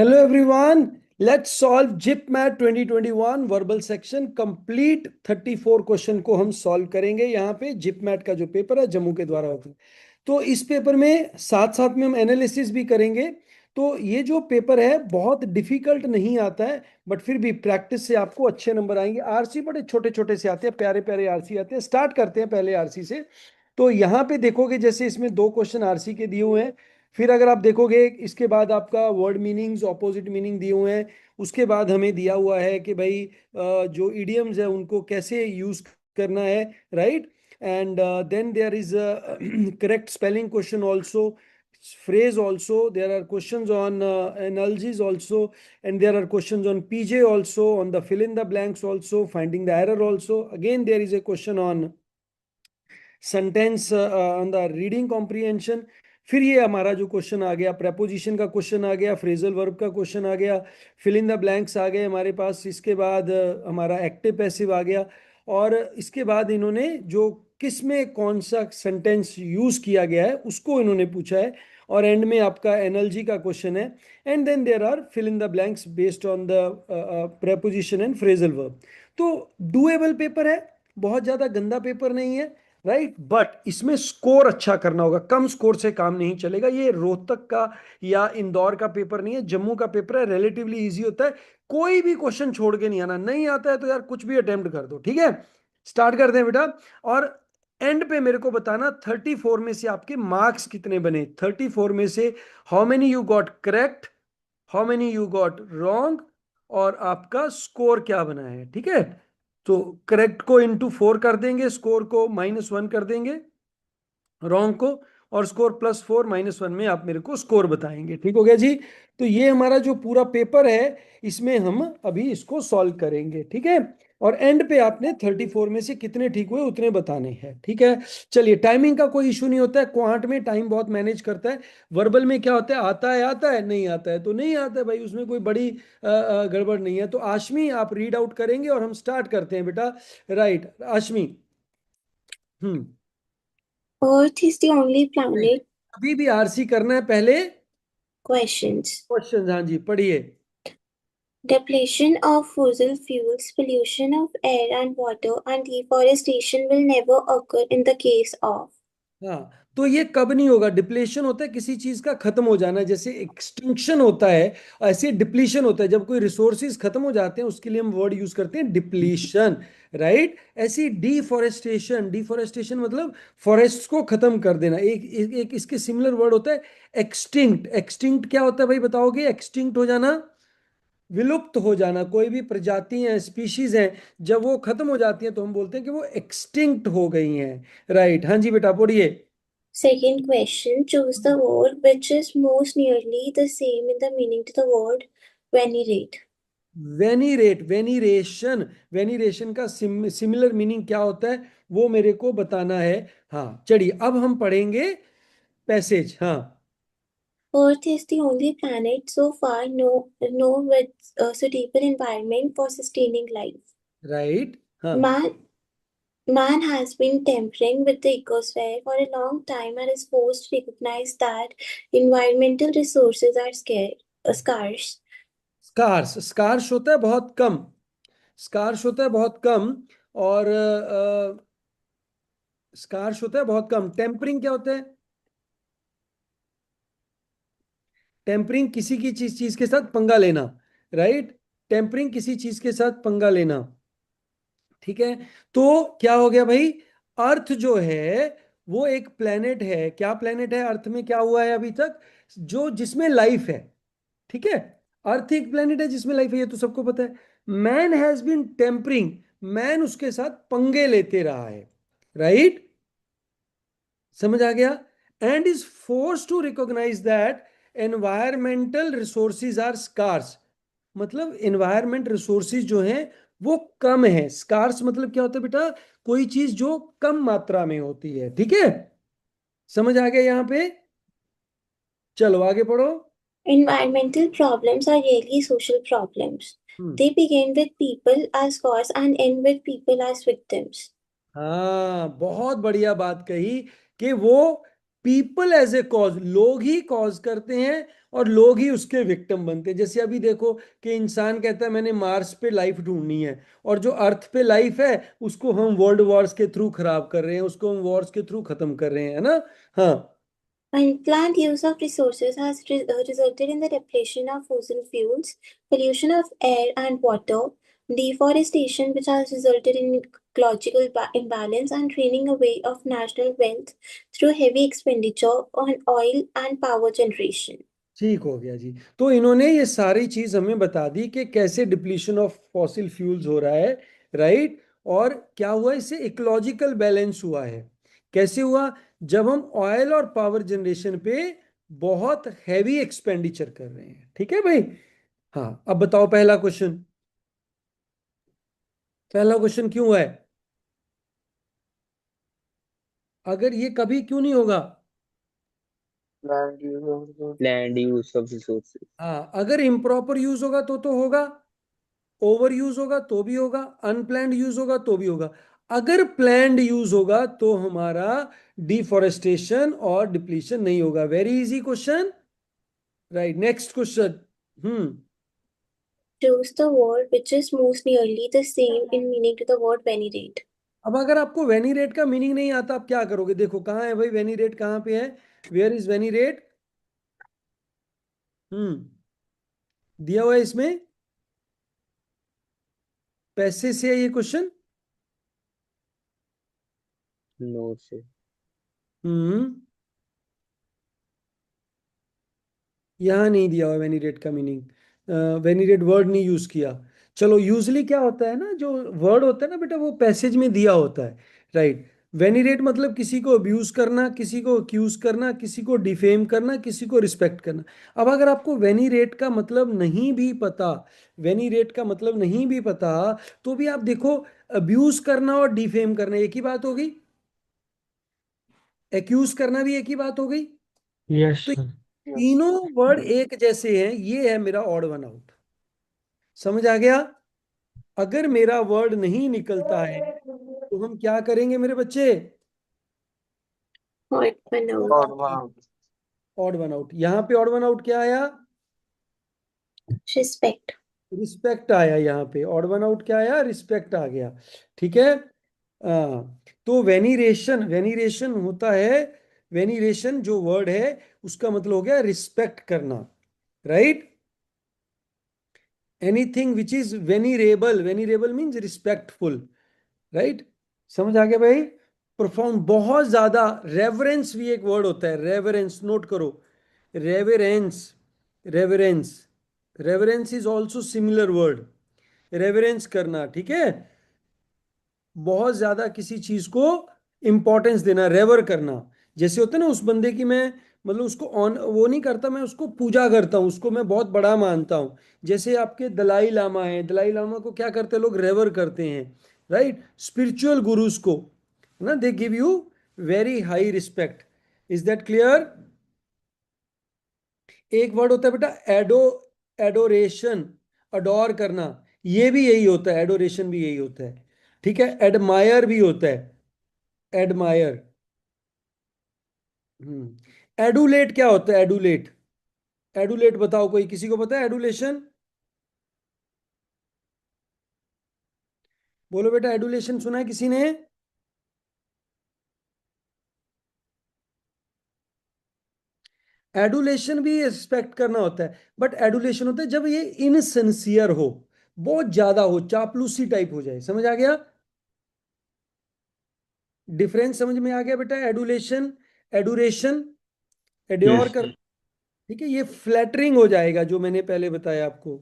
Hello everyone. Let's solve JIPMAT 2021 verbal section complete 34 question को हम solve करेंगे। यहाँ पे JIPMAT का जो पेपर है जम्मू के द्वारा होता है। तो इस पेपर में साथ साथ में हम एनालिसिस भी करेंगे। तो ये जो पेपर है बहुत डिफिकल्ट नहीं आता है, बट फिर भी प्रैक्टिस से आपको अच्छे नंबर आएंगे। आरसी बड़े छोटे छोटे से आते हैं, प्यारे प्यारे आरसी आते हैं। स्टार्ट करते हैं पहले आरसी से। तो यहाँ पे देखोगे जैसे इसमें दो क्वेश्चन आरसी के दिए हुए हैं। फिर अगर आप देखोगे इसके बाद आपका वर्ड मीनिंग्स ऑपोजिट मीनिंग दिए हुए हैं। उसके बाद हमें दिया हुआ है कि भाई जो इडियम्स है उनको कैसे यूज करना है, right. And then there is correct spelling question also, phrase also. There are questions on analogies also, and there are questions on pj also, on the fill in the blanks also, finding the error also. Again there is a question on sentence on the reading comprehension. फिर ये हमारा जो question आ गया, preposition का question आ गया, phrasal verb का question आ गया, fill in the blanks आ गए हमारे पास। इसके बाद हमारा एक्टिव पैसिव आ गया। और इसके बाद इन्होंने जो किस में कौन सा सेंटेंस यूज किया गया है उसको इन्होंने पूछा है। और एंड में आपका एनर्जी का क्वेश्चन है। And then there are fill in the blanks based on the preposition and phrasal verb. तो डुएबल पेपर है, बहुत ज्यादा गंदा पेपर नहीं है, राइट। बट इसमें स्कोर अच्छा करना होगा, कम स्कोर से काम नहीं चलेगा। ये रोहतक का या इंदौर का पेपर नहीं है, जम्मू का पेपर है। रिलेटिवली इजी होता है, कोई भी क्वेश्चन छोड़ के नहीं आना। नहीं आता है तो यार कुछ भी अटेम्प्ट कर दो, ठीक है। स्टार्ट करते हैं बेटा। और एंड पे मेरे को बताना 34 में से आपके मार्क्स कितने बने। 34 में से how many you got correct, how many you got wrong, और आपका स्कोर क्या बना है, ठीक है। तो करेक्ट को इंटू 4 कर देंगे, स्कोर को -1 कर देंगे, रॉन्ग को, और स्कोर +4 -1 में आप मेरे को स्कोर बताएंगे। ठीक हो गया जी। तो ये हमारा जो पूरा पेपर है इसमें हम अभी इसको सॉल्व करेंगे, ठीक है। और एंड पे आपने 34 में से कितने ठीक हुए उतने बताने हैं, ठीक है। चलिए, टाइमिंग का कोई इशू नहीं होता है, क्वांट में टाइम बहुत मैनेज करता है। वर्बल में क्या होता है, आता है नहीं आता है तो नहीं आता है भाई, उसमें कोई बड़ी गड़बड़ नहीं है। तो आशमी आप रीड आउट करेंगे और हम स्टार्ट करते हैं बेटा। Right Ashmi. Hmm. Earth is the only planet. अभी भी आरसी करना है पहले। Questions. क्वेश्चन, हाँ जी पढ़िए। Depletion of fossil fuels, pollution of air and water, and deforestation will never occur in the case of. हाँ, तो ये कब नहीं होगा? डिप्लेशन होता है किसी चीज का खत्म हो जाना, जैसे एक्सटिंक्शन होता है, ऐसे डिप्लीशन होता है जब कोई रिसोर्सेज खत्म हो जाते हैं, उसके लिए हम वर्ड यूज करते हैं डिप्लीशन, राइट। ऐसी डिफोरेस्टेशन, डिफोरेस्टेशन मतलब फॉरेस्ट को खत्म कर देना। एक इसके सिमिलर वर्ड होता है एक्सटिंक्ट। एक्सटिंक्ट क्या होता है भाई, बताओगे? एक्सटिंक्ट हो जाना, विलुप्त हो जाना। कोई भी प्रजाति है, स्पीशीज है, जब वो खत्म हो जाती है तो हम बोलते हैं कि वो एक्सटिंक्ट हो गई हैं, राइट। हाँ जी बेटा पढ़िए। Second question. Choose the word which is most nearly the same in the meaning to the word venerate. वेनीरेट, वेनीरेशन, वेनीरेशन का सिमिलर मीनिंग क्या होता है वो मेरे को बताना है। हाँ चलिए, अब हम पढ़ेंगे पैसेज। हाँ Earth is the only planet so far known with a suitable environment for sustaining life. Right. हाँ Man Man has been tampering with the ecosphere for a long time and is forced to recognize that environmental resources are scarce. Scarce, scarce होता है बहुत कम, scars होता है बहुत कम। और scars होता है बहुत कम। टेम्परिंग क्या होता है? टेम्परिंग किसी की चीज चीज के साथ पंगा लेना, राइट। टेम्परिंग किसी चीज के साथ पंगा लेना, ठीक है। तो क्या हो गया भाई, अर्थ जो है वो एक प्लेनेट है। क्या प्लेनेट है? अर्थ में क्या हुआ है अभी तक, जो जिसमें लाइफ है, ठीक है। अर्थ एक प्लेनेट है जिसमें लाइफ है, ये तो सबको पता है। Man has been tampering, man उसके साथ पंगे लेते रहा है, राइट। समझ आ गया। And is force to recognise that environmental resources are scarce. मतलब एनवायरमेंट रिसोर्सेज जो हैं वो कम है। स्कार्स मतलब क्या होता है बेटा? कोई चीज जो कम मात्रा में होती है, ठीक है। समझ आ गया यहाँ पे? चलो आगे पढ़ो। Environmental problems are really social problems. Hmm. They begin with people as cause and end with people as victims. हाँ बहुत बढ़िया बात कही कि वो पीपल एज ए कॉज, लोग ही कॉज करते हैं और लोग ही उसके विक्टिम बनते हैं। जैसे अभी देखो कि इंसान कहता है मैंने मार्स पे लाइफ ढूंढनी है, और जो अर्थ पे लाइफ है उसको हम वर्ल्ड वॉर्स के थ्रू खराब कर रहे हैं, उसको हम वॉर्स के थ्रू खत्म कर रहे हैं, है ना। हाँ। Unplanned use of resources has resulted in the depletion of fossil fuels, pollution of air and water, deforestation, which has resulted in ecological imbalance, and draining away of national wealth through heavy expenditure on oil and power generation. ठीक हो गया जी। तो इन्होंने ये सारी चीज हमें बता दी कि कैसे डिप्लीशन ऑफ फॉसिल फ्यूल्स हो रहा है, राइट। और क्या हुआ, इससे इकोलॉजिकल बैलेंस हुआ है। कैसे हुआ, जब हम ऑयल और पावर जनरेशन पे बहुत हैवी एक्सपेंडिचर कर रहे हैं, ठीक है भाई। हाँ, अब बताओ पहला क्वेश्चन। पहला क्वेश्चन क्यों हुआ है, अगर ये कभी क्यों नहीं होगा। Land use of resources. हाँ, अगर इम्प्रॉपर यूज होगा तो होगा, ओवर यूज होगा तो भी होगा, अनप्लैंड यूज होगा तो भी होगा। अगर प्लैंड यूज होगा तो हमारा डिफोरेस्टेशन और डिप्लीशन नहीं होगा। Very easy question, right. Next question. Hmm. Choose the word which is most nearly the same in meaning to the word venerate. अब अगर आपको वेनीरेट का मीनिंग नहीं आता, आप क्या करोगे। देखो कहाँ है भाई वेनीरेट, कहाँ पे है, वेयर इज वेनीरेट। दिया हुआ है इसमें, पैसे से है ये क्वेश्चन। नो से। हम्म। यहाँ नहीं दिया हुआ वेनीरेट का मीनिंग, वेनीरेट वर्ड नहीं यूज किया। चलो, यूजली क्या होता है ना, जो वर्ड होता है ना बेटा, वो पैसेज में दिया होता है, राइट। वेनीरेट मतलब किसी को अब्यूज करना, किसी को अक्यूज करना, किसी को डिफेम करना, किसी को रिस्पेक्ट करना। अब अगर आपको वेनीरेट का मतलब नहीं भी पता, वेनीरेट का मतलब नहीं भी पता, तो भी आप देखो, अब्यूज करना और डिफेम करना एक ही बात हो गई, एक्यूज करना भी एक ही बात हो गई। यस तो सर। तीनों वर्ड एक जैसे हैं, ये है मेरा ऑड वन आउट। समझ आ गया। अगर मेरा वर्ड नहीं निकलता है तो हम क्या करेंगे मेरे बच्चे, Odd one out. Odd one out. यहाँ पे ऑड वन आउट क्या आया, Respect. रिस्पेक्ट आया। यहाँ पे ऑड वन आउट क्या आया, रिस्पेक्ट आ गया, ठीक है। तो वेनीरेशन, वेनीरेशन होता है, वेनीरेशन जो वर्ड है उसका मतलब हो गया रिस्पेक्ट करना, right. Anything which is venerable, venerable means respectful, right. समझ आ गया भाई। प्रोफाउंड, बहुत ज्यादा। रेवरेंस भी एक वर्ड होता है, रेवरेंस, नोट करो। Reverence, reverence, reverence is also similar word, reverence करना, ठीक है। बहुत ज्यादा किसी चीज को इंपॉर्टेंस देना, रेवर करना। जैसे होता है ना, उस बंदे की मैं, मतलब उसको ऑन वो नहीं करता, मैं उसको पूजा करता हूँ, उसको मैं बहुत बड़ा मानता हूँ। जैसे आपके दलाई लामा है, दलाई लामा को क्या करते हैं लोग, रेवर करते हैं, राइट। स्पिरिचुअल गुरुज को, ना, they give you very high respect. Is that clear. एक वर्ड होता है बेटा एडो, एडोरेशन, अडोर करना। ये भी यही होता है, एडोरेशन भी यही होता है, ठीक है। एडमायर भी होता है, एडमायर। एडुलेट क्या होता है, एडुलेट, एडुलेट बताओ, कोई किसी को पता है एडुलेशन। बोलो बेटा, एडुलेशन सुना है किसी ने। एडुलेशन भी रिस्पेक्ट करना होता है, बट एडुलेशन होता है जब ये इनसिंसियर हो, बहुत ज्यादा हो, चापलूसी टाइप हो जाए। समझ आ गया, डिफरेंस समझ में आ गया बेटा। एडुलेशन, एडुरेशन, एड्योर यस कर, सर। ठीक है। ये फ्लैटरिंग हो जाएगा जो मैंने पहले बताया आपको,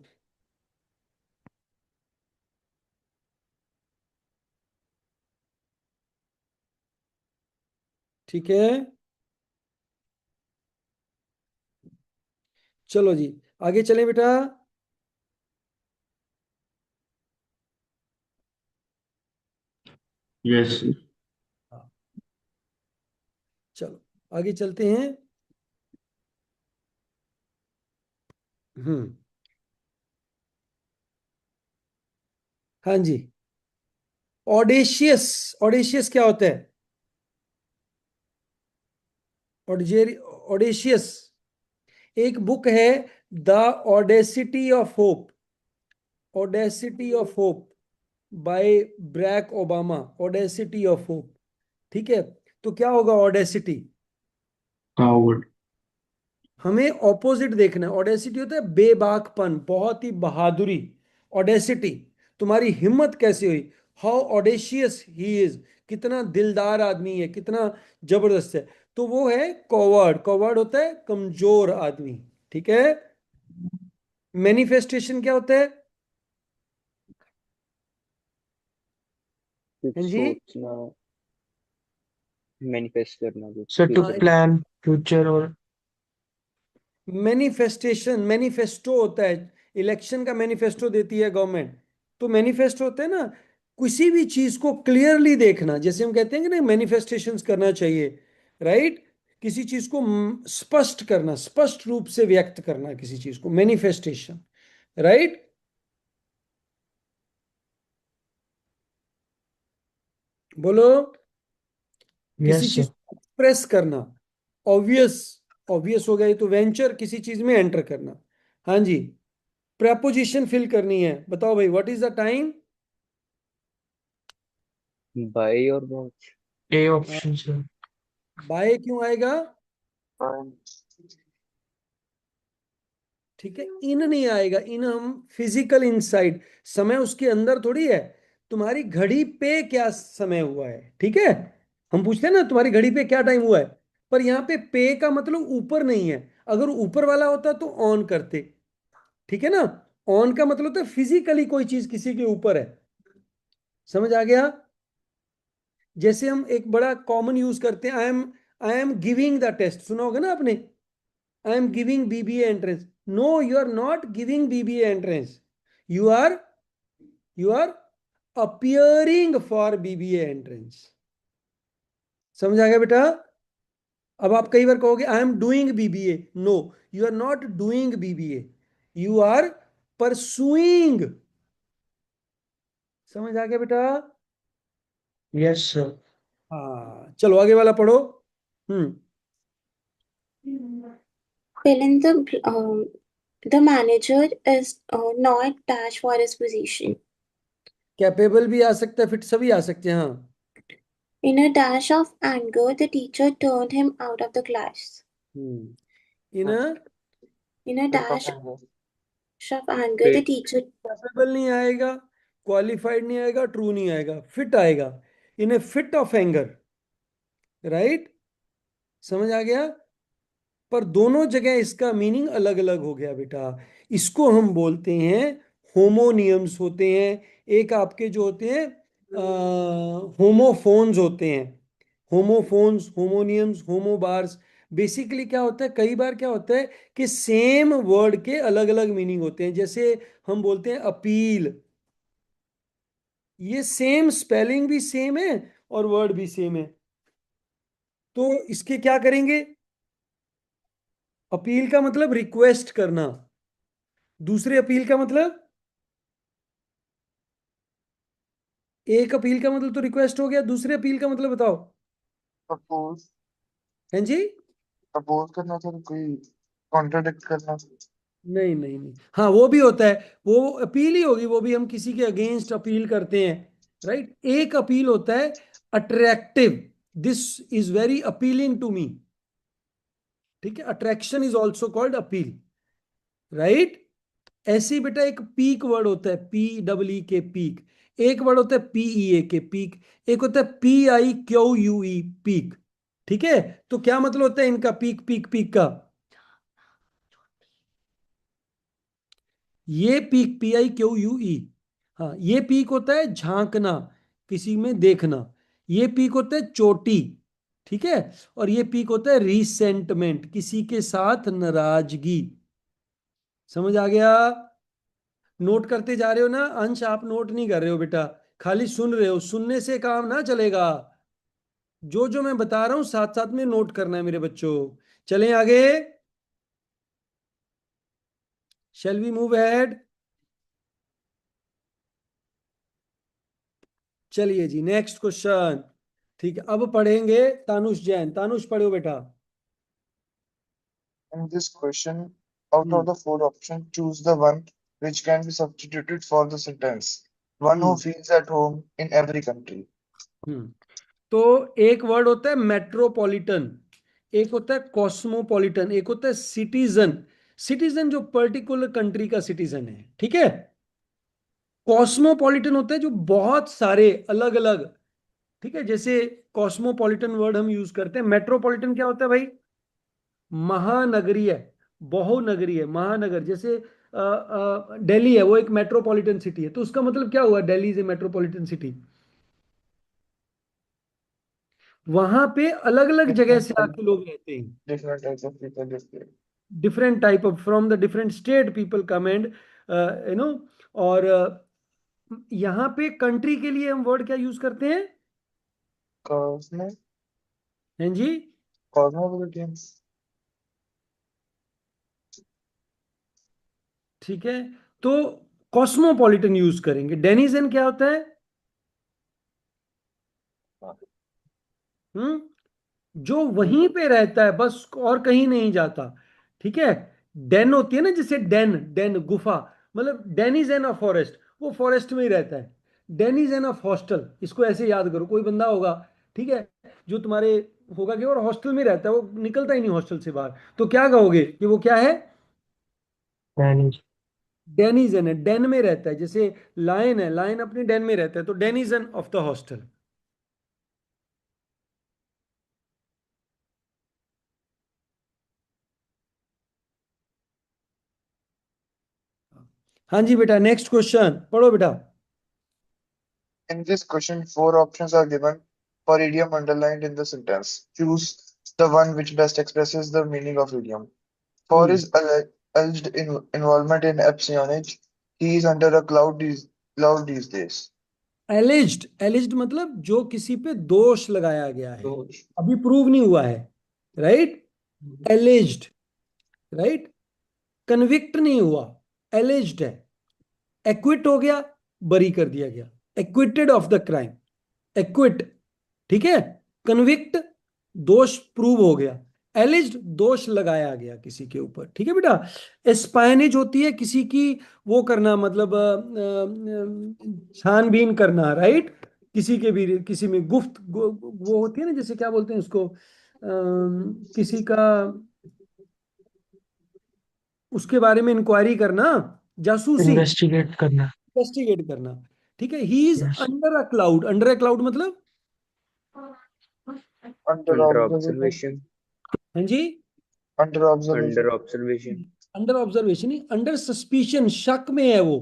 ठीक है। चलो जी, आगे चलें बेटा। Yes sir. हाँ, चलो आगे चलते हैं। हम्म। हाँ जी। ऑडेशियस, ऑडेशियस क्या होता है, ऑडेशियस। एक बुक है the audacity of hope, audacity of hope by Barack Obama, audacity of hope. ठीक है, तो क्या होगा ऑडेसिटी? कावर्ड। हमें ऑपोजिट देखना है। ऑडेसिटी होता है बेबाकपन, बहुत ही बहादुरी। ऑडेसिटी, तुम्हारी हिम्मत कैसे हुई, हाउ ऑडेशियस ही इज, कितना दिलदार आदमी है, कितना जबरदस्त है। तो वो है कॉवर्ड। कॉवर्ड होता है कमजोर आदमी। ठीक है। मैनिफेस्टेशन क्या होता है? कुछ हाँ जी। सोचना, मैनिफेस्ट करना कुछ सर टू हाँ, फ्यूचर में। प्लान फ्यूचर और मैनिफेस्टेशन, मैनिफेस्टो होता है। इलेक्शन का मैनिफेस्टो देती है गवर्नमेंट। तो मैनिफेस्टो होता है ना, किसी भी चीज को क्लियरली देखना, जैसे हम कहते हैं कि ना मैनिफेस्टेशंस करना चाहिए, राइट। किसी चीज को स्पष्ट करना, स्पष्ट रूप से व्यक्त करना किसी चीज को, मैनिफेस्टेशन, राइट। बोलो। किसी यस चीज सर। को एक्सप्रेस करना, ऑब्वियस। ऑब्वियस हो गया ये तो। वेंचर, किसी चीज में एंटर करना। हाँ जी। प्रेपोजिशन फिल करनी है। बताओ भाई, what is the time? By और बहुत। A option sir. बाय क्यों आएगा? ठीक है, इन नहीं आएगा। इन हम फिजिकल इनसाइड, समय उसके अंदर थोड़ी है। तुम्हारी घड़ी पे क्या समय हुआ है, ठीक है। हम पूछते हैं ना तुम्हारी घड़ी पे क्या टाइम हुआ है, पर यहाँ पे का मतलब ऊपर नहीं है। अगर ऊपर वाला होता तो ऑन करते। ठीक है ना। ऑन का मतलब होता है फिजिकली कोई चीज किसी के ऊपर है। समझ आ गया? जैसे हम एक बड़ा कॉमन यूज करते हैं, I am giving the test, सुना होगा ना आपने। I am giving BBA entrance. No, you are not giving BBA entrance. You are you are appearing for BBA entrance. समझ आ गया बेटा? अब आप कई बार कहोगे I am doing BBA. No, you are not doing BBA, you are pursuing. समझ आ गया बेटा? Yes sir. हाँ, चलो आगे वाला पढ़ो। Hmm. Fill in the manager is not dash for his position. Capable भी आ सकता है, फिट सभी आ सकते हैं, हाँ। In a dash of anger, the teacher turned him out of the class. In In a dash of anger, the fit. teacher capable नहीं आएगा, qualified नहीं आएगा, ट्रू नहीं आएगा, फिट आएगा। इन ए फिट ऑफ एंगर, राइट। समझ आ गया? पर दोनों जगह इसका मीनिंग अलग अलग हो गया बेटा। इसको हम बोलते हैं होमोनियम्स होते हैं। एक आपके जो होते हैं होमोफोन्स होते हैं। Homophones, homonyms, होमोबार्स। बेसिकली क्या होता है, कई बार क्या होता है कि सेम वर्ड के अलग अलग मीनिंग होते हैं। जैसे हम बोलते हैं अपील, ये सेम स्पेलिंग भी सेम है और वर्ड भी सेम है। तो इसके क्या करेंगे? अपील का मतलब रिक्वेस्ट करना, दूसरे अपील का मतलब, एक अपील का मतलब तो रिक्वेस्ट हो गया, दूसरे अपील का मतलब बताओ। सपोज हैं जी? सपोज करना सर, कोई कॉन्ट्रडिक्ट करना। नहीं नहीं नहीं, हाँ वो भी होता है। वो अपील ही होगी, वो भी हम किसी के अगेंस्ट अपील करते हैं, राइट। एक अपील होता है attractive, this is very appealing to me. ठीक है, attraction is also called appeal, right. ऐसे ही बेटा एक पीक वर्ड होता है, PEE के पीक। एक वर्ड होता है PEA के पीक। एक होता है PIQUE पीक। ठीक है। तो क्या मतलब होता है इनका, पीक पीक पीक का? ये पीक PIQUE, हाँ, ये पीक होता है झांकना, किसी में देखना। ये पीक होता है चोटी। ठीक है। और ये पीक होता है रिसेंटमेंट, किसी के साथ नाराजगी। समझ आ गया? नोट करते जा रहे हो ना अंश? आप नोट नहीं कर रहे हो बेटा, खाली सुन रहे हो। सुनने से काम ना चलेगा, जो जो मैं बता रहा हूं साथ साथ में नोट करना है मेरे बच्चों। चलें आगे। Shall we move ahead? चलिए जी, नेक्स्ट क्वेश्चन। ठीक है, अब पढ़ेंगे तानुष जैन। तानुष पढ़ो बेटा। In this question, out of the four options, choose the one which can be substituted for the sentence. One who hmm feels at home in every country. हम्म तो एक वर्ड होता है मेट्रोपॉलिटन, एक होता है कॉस्मोपॉलिटन, एक होता है सिटीजन। सिटीजन जो पर्टिकुलर कंट्री का सिटीजन है, ठीक है। कॉस्मोपॉलिटन होता है जो बहुत सारे अलग अलग, ठीक है। जैसे कॉस्मोपॉलिटन वर्ड हम यूज करते हैं। मेट्रोपॉलिटन क्या होता है भाई? महानगरीय, बहुनगरीय, महानगर। जैसे दिल्ली है, वो एक मेट्रोपॉलिटन सिटी है, तो उसका मतलब क्या हुआ? Delhi is a metropolitan city. वहां पे अलग अलग जगह से आके लोग रहते हैं। Different types of people live there. Different type of, from the different state people come and know. और यहाँ पे कंट्री के लिए हम वर्ड क्या यूज करते हैं? Cosmo, हैं जी? cosmopolitan. ठीक है, तो कॉस्मोपॉलिटन यूज करेंगे। डेनिजन क्या होता है? हम्म जो वहीं पे रहता है बस, और कहीं नहीं जाता, ठीक है। डेन होती है ना, जैसे डेन, डेन गुफा, मतलब den is an a forest, वो फॉरेस्ट में ही रहता है। Den is an a hostel, इसको ऐसे याद करो। कोई बंदा होगा, ठीक है, जो तुम्हारे होगा कि और हॉस्टल में रहता है, वो निकलता ही नहीं हॉस्टल से बाहर, तो क्या कहोगे कि वो क्या है? Manage. डेनिजन है, डेन में रहता है। जैसे लायन है, लायन अपने डेन में रहता है, तो डेनिजन ऑफ द हॉस्टल। हाँ जी बेटा, नेक्स्ट क्वेश्चन पढ़ो बेटा। In this question, four options are given for idiom underlined in the sentence. Choose the one which best expresses the meaning of idiom. For hmm his alleged involvement in espionage, he is under a cloud these days. एलिज्ड, एलिज्ड मतलब जो किसी पे दोष लगाया गया है, So, अभी prove नहीं हुआ है, राइट। एलिज्ड, राइट। कन्विक्ट नहीं हुआ, एलिज्ड है। एक्विट हो गया, बरी कर दिया गया, acquitted of the crime, equity, ठीक है। कन्विक्ट, दोष प्रूव हो गया। एलिज्ड, दोष लगाया गया किसी के ऊपर, ठीक है बेटा। एस्पायनेज होती है किसी की वो करना, मतलब छानबीन करना, राइट। किसी के भी, किसी में गुफ्त वो होती है ना, जैसे क्या बोलते हैं उसको, किसी का उसके बारे में इंक्वायरी करना, जासूसी, Investigate करना. इन्वेस्टिगेट करना, ठीक है। He is Yes. Under a cloud, under a cloud मतलब, under Under observation, observation. हाँ जी, under Under observation. observation. Under observation नहीं, अंडर सस्पिशन, शक में है वो।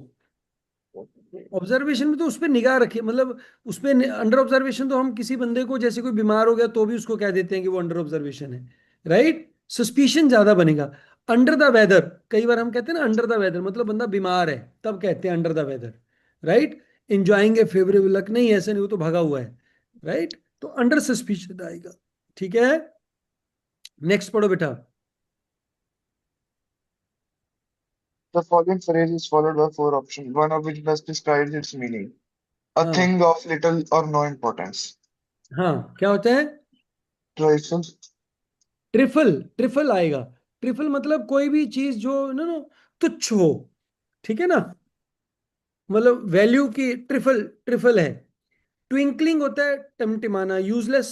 ऑब्जर्वेशन में तो उस पर निगाह रखिए, मतलब उस पर अंडर ऑब्जर्वेशन तो हम किसी बंदे को, जैसे कोई बीमार हो गया तो भी उसको कह देते हैं कि वो अंडर ऑब्जर्वेशन है, राइट। सस्पिशन ज्यादा बनेगा। अंडर द वेदर, कई बार हम कहते हैं ना अंडर द वेदर, मतलब बंदा बीमार है, तब कहते हैं under the weather, right. Enjoying a favourable luck, नहीं ऐसा नहीं, वो तो भगा हुआ है, राइट। तो अंडर सस्पिशन आएगा, ठीक है। नेक्स्ट पढ़ो बेटा। The following phrase is followed by four options, one of which best describes its meaning. A हाँ thing of little or no importance. हाँ, क्या होता है? Trifle, ट्रिफल, ट्रिफल आएगा। ट्रिफल मतलब कोई भी चीज जो ना ना तुच्छ हो, ठीक है ना, मतलब वैल्यू की ट्रिफल, ट्रिफल है। ट्विंकलिंग होता है टिमटिमाना, यूजलेस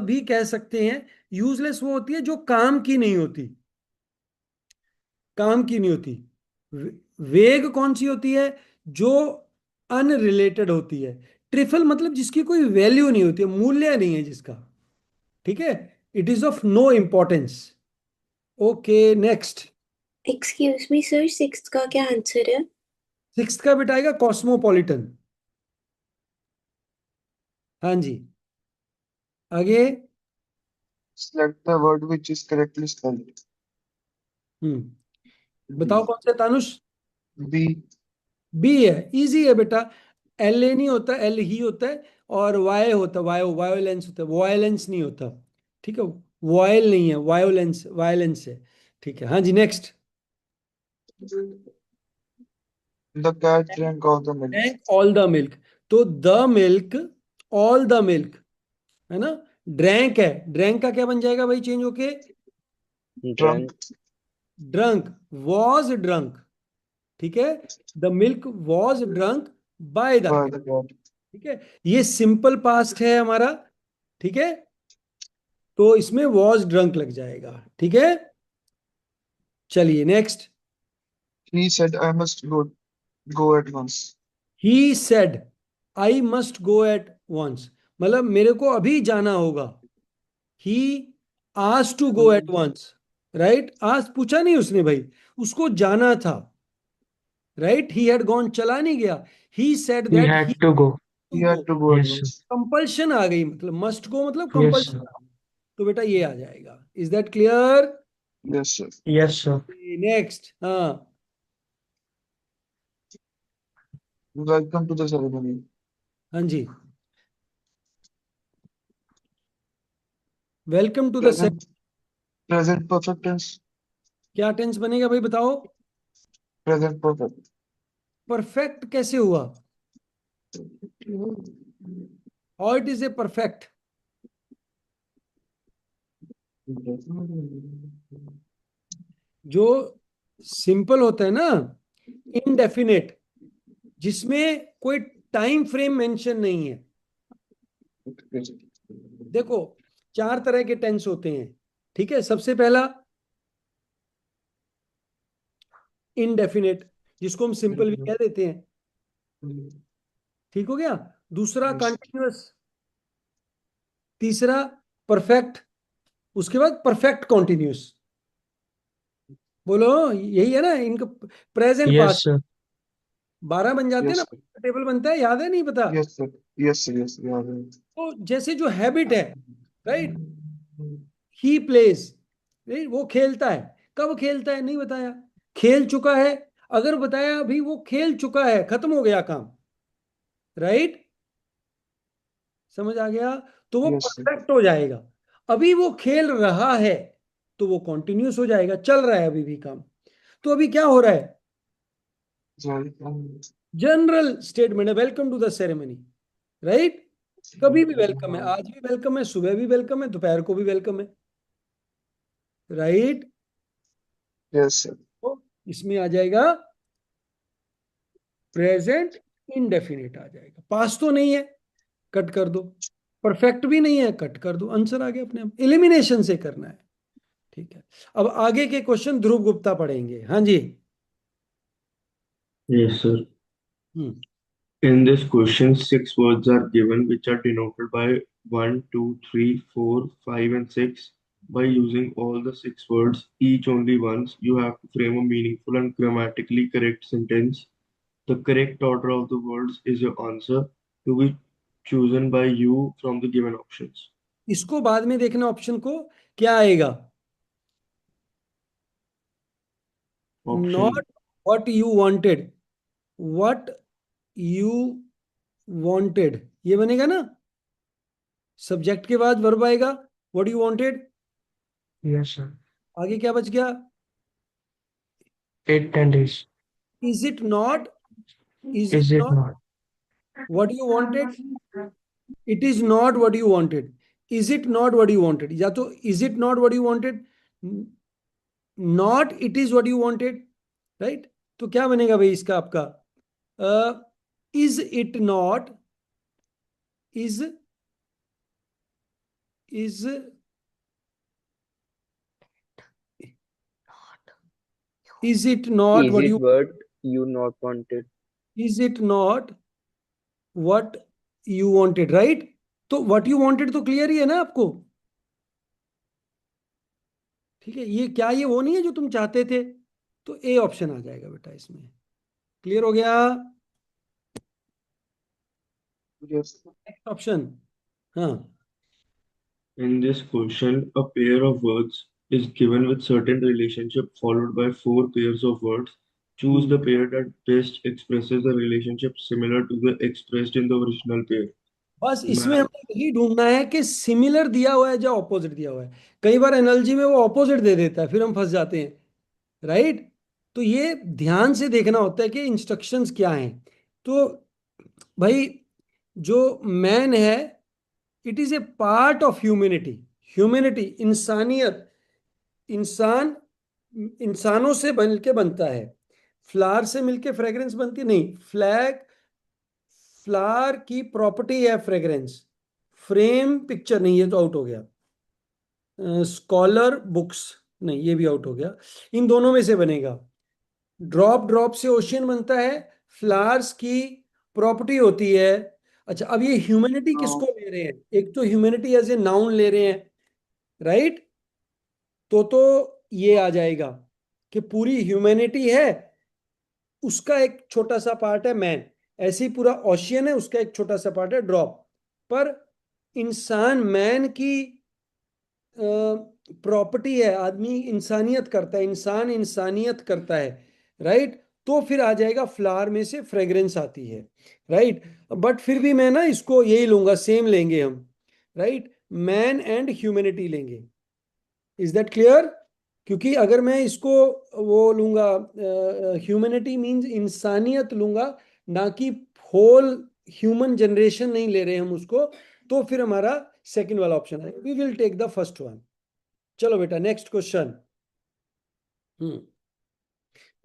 भी कह सकते हैं। यूजलेस वो होती है जो काम की नहीं होती, काम की नहीं होती। वेग कौन सी होती है? जो अनरिलेटेड होती है। ट्रिफल मतलब जिसकी कोई वैल्यू नहीं होती है, मूल्य नहीं है जिसका, ठीक है। It is of no importance. Okay, next. Excuse me, sir, sixth का क्या आंसर है? सिक्स्थ का बेटा आएगा कॉस्मोपॉलिटन। हाँ जी, आगे। select the word which is correctly spelled. बताओ B. कौन सा है, तानुष? B. बी है, इजी है बेटा। एल ए नहीं होता, एल ही होता है। और वाई होता है, वायो, वायोलेंस होता है, वायलेंस नहीं होता, ठीक है। वॉयल नहीं है, वायोलेंस, वायलेंस है, ठीक है। हाँ जी, next. The cat drank all the milk. Drank all the milk, तो the milk, all the milk, है ना। ड्रैंक है, ड्रैंक का क्या बन जाएगा भाई चेंज होके? Drunk. ड्रंक, वॉज ड्रंक, ठीक है, the milk was drunk by the by cat, the cat. ठीक है, ये सिंपल पास्ट है हमारा, ठीक है, तो इसमें वॉज ड्रंक लग जाएगा, ठीक है। चलिए next. He said, I must go at once. He said I must go at once, मतलब मेरे को अभी जाना होगा। He asked to go at once, right, आज पूछा नहीं उसने भाई, उसको जाना था, राइट, ही हैड गॉन, चला नहीं गया, he said He that had he to go. He to go, had to go at Yes, sir. once. Compulsion आ गई, मतलब मस्ट गो मतलब Yes, कंपल्शन, sir. तो बेटा ये आ जाएगा, is that clear. Yes, sir. Yes, sir. Next, हाँ, Welcome to the ceremony. हाँ जी, welcome to the. Present perfect tense. क्या टेंस बनेगा भाई बताओ, Present perfect. परफेक्ट कैसे हुआ, how it is a perfect, जो सिंपल होता है ना, इनडेफिनेट, जिसमें कोई टाइम फ्रेम मेंशन नहीं है। देखो, चार तरह के टेंस होते हैं, ठीक है, सबसे पहला इनडेफिनेट, जिसको हम सिंपल भी कह देते हैं, ठीक हो गया, दूसरा Yes. कंटिन्यूअस, तीसरा परफेक्ट, उसके बाद परफेक्ट कॉन्टिन्यूस, बोलो यही है ना इनका, प्रेजेंट Yes, पास्ट, sir. 12 बन जाते हैं Yes, ना, sir. टेबल बनता है, याद है नहीं पता, Yes, sir. Yes, sir. Yes, sir. Yeah, तो जैसे जो हैबिट है, राइट, ही प्लेज, वो खेलता है, कब खेलता है नहीं बताया, खेल चुका है, अगर बताया अभी वो खेल चुका है, खत्म हो गया काम, राइट, समझ आ गया, तो वो Yes, sir. परफेक्ट हो जाएगा। अभी वो खेल रहा है तो वो कॉन्टिन्यूस हो जाएगा, चल रहा है अभी भी काम, तो अभी क्या हो रहा है, Sorry. जनरल स्टेटमेंट है, welcome to the ceremony, right, कभी भी वेलकम है, आज भी वेलकम है, सुबह भी वेलकम है, दोपहर को भी वेलकम है, राइट, Yes, sir. तो इसमें आ जाएगा प्रेजेंट इंडेफिनिट आ जाएगा, पास तो नहीं है, कट कर दो, परफेक्ट भी नहीं है, कट कर दो, आंसर आ गया अपने आप, एलिमिनेशन से करना है, ठीक है। अब आगे के क्वेश्चन ध्रुव गुप्ता पढ़ेंगे, हाँ जी। Yes, sir. Hmm, In this question, six words are given which are denoted by 1, 2, 3, 4, 5, and 6. By using all the six words, each only once, you have to frame a meaningful and grammatically correct sentence. The correct order of the words is your answer to be chosen by you from the given options. इसको बाद में देखना option को, क्या आएगा, Option not what you wanted, what you wanted, ये बनेगा ना, सब्जेक्ट के बाद वर्ब आएगा, what you wanted, Yes, sir. आगे क्या बच गया, It and is. Is it not, is it Is it not not? What you wanted, it is not what you wanted, is it not what you wanted, या तो is it not what you wanted, not it is what you wanted, right, तो क्या बनेगा भाई इसका आपका, is it not, is is is it not Is what it you, what you not wanted? Is it not what you wanted, right, तो what you wanted तो clear ही है ना आपको, ठीक है, ये क्या, ये वो नहीं है जो तुम चाहते थे, तो ए ऑप्शन आ जाएगा बेटा इसमें, क्लियर हो गया, Yes. नेक्स्ट ऑप्शन, हाँ, In this question, a pair of words is given with certain relationship followed by four pairs of words. Choose the pair that best expresses the relationship similar to the expressed in the original pair. बस इसमें मैं हमें यही ढूंढना है कि similar दिया हुआ है या ऑपोजिट दिया हुआ है, कई बार एनर्जी में वो ऑपोजिट दे देता है, फिर हम फंस जाते हैं, राइट, तो ये ध्यान से देखना होता है कि इंस्ट्रक्शंस क्या हैं, तो भाई जो मैन है, it is A part of humanity, humanity इंसानियत, इंसान इंसानों से मिलके बनता है, फ्लावर से मिलके फ्रेग्रेंस बनती नहीं। फ्लावर की प्रॉपर्टी है फ्रेग्रेंस, फ्रेम पिक्चर नहीं, ये तो आउट हो गया। स्कॉलर बुक्स नहीं, ये भी आउट हो गया। इन दोनों में से बनेगा। ड्रॉप ड्रॉप से ओशियन बनता है, फ्लावर्स की प्रॉपर्टी होती है। अच्छा, अब ये ह्यूमैनिटी किसको ले रहे हैं? एक तो ह्यूमैनिटी एज ए नाउन ले रहे हैं, राइट? तो ये आ जाएगा कि पूरी ह्यूमैनिटी है, उसका एक छोटा सा पार्ट है मैन। ऐसे ही पूरा ओशियन है, उसका एक छोटा सा पार्ट है ड्रॉप। पर इंसान मैन की प्रॉपर्टी है, आदमी इंसानियत करता है, इंसान इंसानियत करता है, राइट? तो फिर आ जाएगा फ्लावर में से फ्रेग्रेंस आती है, राइट? बट फिर भी मैं ना इसको यही लूंगा, सेम लेंगे हम, राइट? मैन एंड ह्यूमैनिटी लेंगे। Is that clear? क्योंकि अगर मैं इसको वो लूंगा, ह्यूमैनिटी मींस इंसानियत लूंगा, ना कि होल ह्यूमन जनरेशन नहीं ले रहे हम उसको, तो फिर हमारा सेकंड वाला ऑप्शन है। We will take the first one. चलो बेटा, नेक्स्ट क्वेश्चन।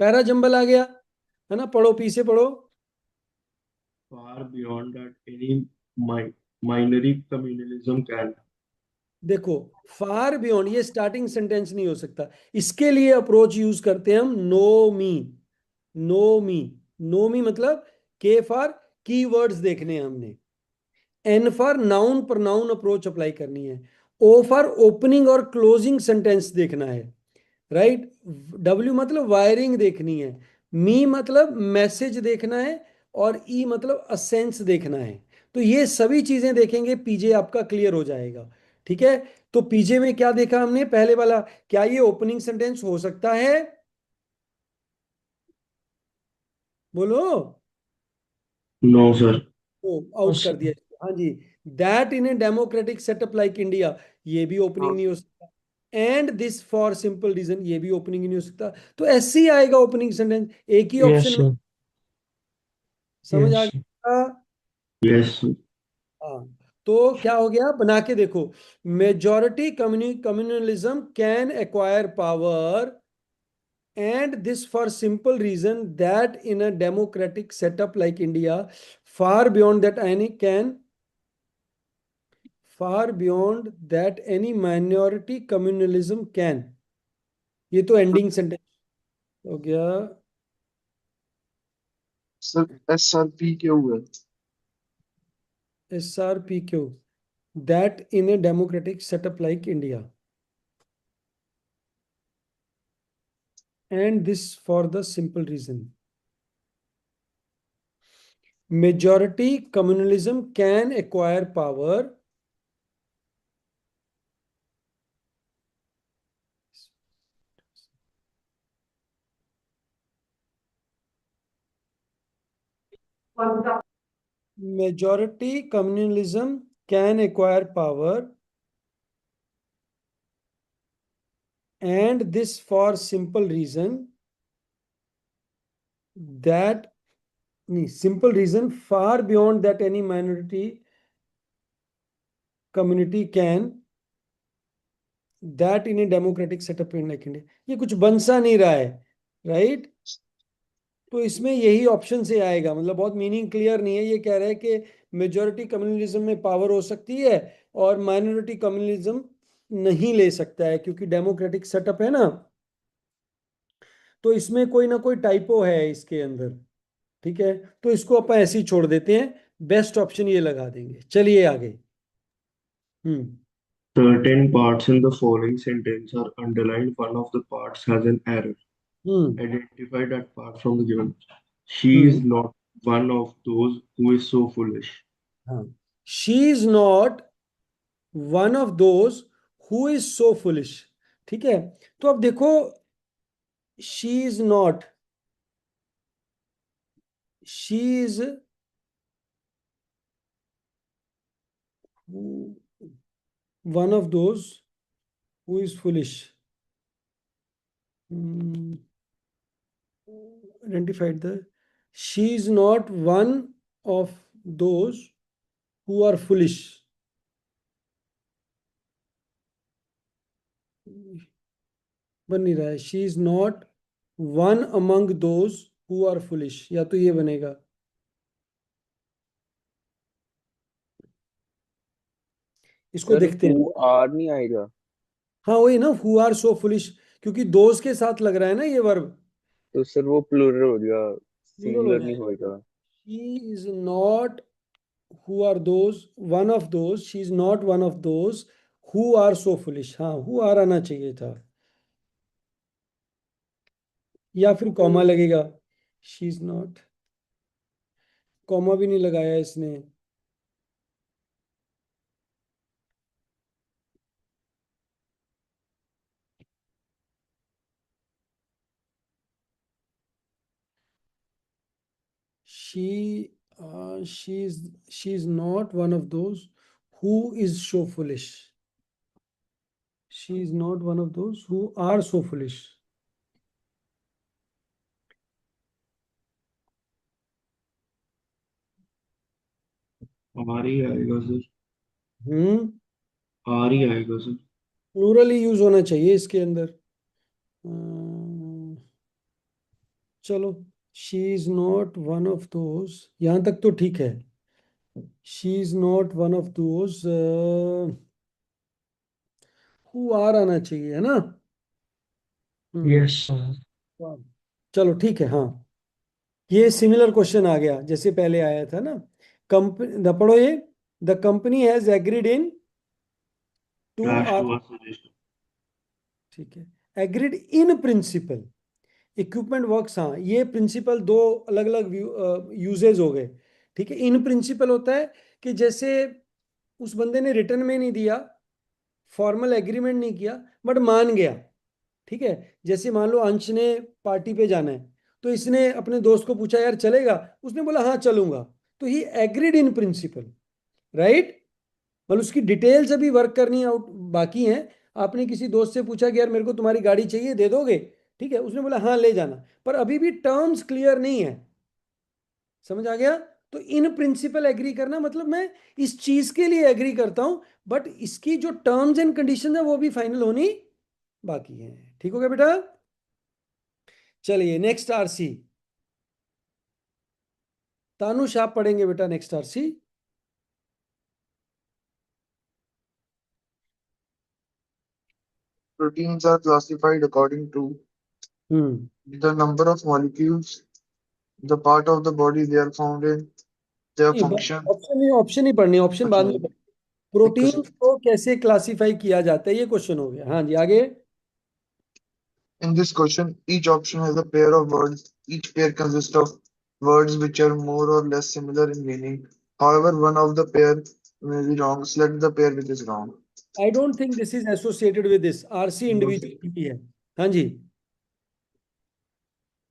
पैरा जंबल आ गया है ना, पढ़ो, पी से पढ़ो। Far beyond that any minority communalism can. देखो, फार बियॉन्ड ये स्टार्टिंग सेंटेंस नहीं हो सकता। इसके लिए अप्रोच यूज करते हैं हम, no me. No me, no me मतलब के फॉर कीवर्ड्स देखने हैं हमने, N for noun pronoun approach apply करनी है, ओ फॉर ओपनिंग और क्लोजिंग सेंटेंस देखना है, राइट? डब्ल्यू मतलब वायरिंग देखनी है, मी मतलब मैसेज देखना है, और ई मतलब असेंस देखना है। तो ये सभी चीजें देखेंगे, पीजे आपका क्लियर हो जाएगा। ठीक है? तो पीजे में क्या देखा हमने? पहले वाला, क्या ये ओपनिंग सेंटेंस हो सकता है? बोलो। No, sir. ओ, आउट कर दिया Question. इसको। हाँ जी। That in a democratic setup like India, ये भी ओपनिंग नहीं हो सकता। And this for simple reason, ये भी ओपनिंग ही नहीं हो सकता। तो ऐसे ही आएगा ओपनिंग सेंटेंस, एक ही Yes, ऑप्शन में। sir. समझ Yes, आ sir. गया? Yes, sir. हाँ। तो क्या हो गया, बना के देखो। Majority communalism can acquire power, and this for simple reason that in a democratic setup like India, far beyond that any can far beyond that any minority communalism can। ये तो एंडिंग सेंटेंस हो गया। Sir SRP क्यों हुआ? SRPQ, that in a democratic setup like India, and this for the simple reason majority communalism can acquire power, majority communalism can acquire power, and this for simple reason that simple reason far beyond that any minority community can, that in a democratic setup in like India। ये कुछ बन सा नहीं रहा है, right? तो इसमें यही ऑप्शन से आएगा, मतलब बहुत मीनिंग क्लियर नहीं है। ये कह रहा है कि मेजोरिटी कम्युनलिज्म में पावर हो सकती है और माइनॉरिटी कम्युनलिज्म नहीं ले सकता है, क्योंकि डेमोक्रेटिक सेटअप है ना। तो इसमें कोई ना कोई टाइपो है इसके अंदर। ठीक है? तो इसको अपन ऐसे ही छोड़ देते हैं, बेस्ट ऑप्शन ये लगा देंगे। चलिए आगे। हम्म। Certain parts in the following sentence are underlined. One of the parts has an error. Hmm. Identify that part from the given. She is hmm. not one of those who is so foolish. हाँ, she is not one of those who is so foolish. ठीक है? तो अब देखो, she is not, she is one of those who is foolish. Identified the, she is not one of those who are foolish. बन नहीं रहा है। She is not one among those who are foolish, या तो ये बनेगा। इसको sir देखते हु हैं। आर नहीं आएगा? हाँ वही ना, हु आर सो फुलिश, क्योंकि दोज के साथ लग रहा है ना ये वर्ब, तो सर वो प्लूरल हो गया, प्लूरल हो सिंगुलर नहीं जाएगा। होएगा। She is not who are those one of those, she is not one of those who are so foolish. हाँ हु आर आना चाहिए था, या फिर कॉमा लगेगा। शी इज नॉट, कॉमा भी नहीं लगाया इसने। she she is not one of those who is so foolish. She is not one of those who are so foolish. Are ही आएगा सर, हम्म, आर ही आएगा सर। प्लूरल ही use होना चाहिए इसके अंदर। अम्म, चलो, she is not one of those, यहां तक तो ठीक है। She is not one of those who are आना चाहिए, है ना। हम्म, Yes, sir. चलो ठीक है। हाँ, ये सिमिलर क्वेश्चन आ गया जैसे पहले आया था ना। कंपनी, पढ़ो ये। The company has agreed in to dash our, to our suggestion. ठीक है, agreed in principle equipment works. हाँ, ये प्रिंसिपल दो अलग अलग यूजेज हो गए। ठीक है, इन प्रिंसिपल होता है कि जैसे उस बंदे ने रिटर्न में नहीं दिया, फॉर्मल एग्रीमेंट नहीं किया, बट मान गया। ठीक है, जैसे मान लो अंश ने पार्टी पे जाना है, तो इसने अपने दोस्त को पूछा यार चलेगा, उसने बोला हाँ चलूंगा, तो ही एग्रीड इन प्रिंसिपल, राइट। मतलब उसकी डिटेल्स अभी वर्क करनी आउट बाकी हैं। आपने किसी दोस्त से पूछा कि यार मेरे को तुम्हारी गाड़ी चाहिए, दे दोगे, ठीक है, उसने बोला हाँ ले जाना, पर अभी भी टर्म्स क्लियर नहीं है। समझ आ गया। तो इन प्रिंसिपल एग्री करना मतलब मैं इस चीज के लिए एग्री करता हूं, बट इसकी जो टर्म्स एंड कंडीशन है वो भी फाइनल होनी बाकी है। ठीक हो गया बेटा। चलिए नेक्स्ट आरसी, तानुश आप पढ़ेंगे बेटा next RC. Proteins are classified according to hmm, the number of molecules, the part of the body they are found in, their function. Option ही पढ़नी, ऑप्शन बाद अच्छा, में। एक प्रोटीन क्वेश्चन। को कैसे क्लासिफाई किया जाता है, ये क्वेश्चन हो गया। हाँ जी आगे। In this question, each option has a pair of words. Each pair consists of words which are more or less similar in meaning. However, one of the pair may be wrong. Select the pair which is wrong. I don't think this is associated with this, RC individual की है। हाँ जी।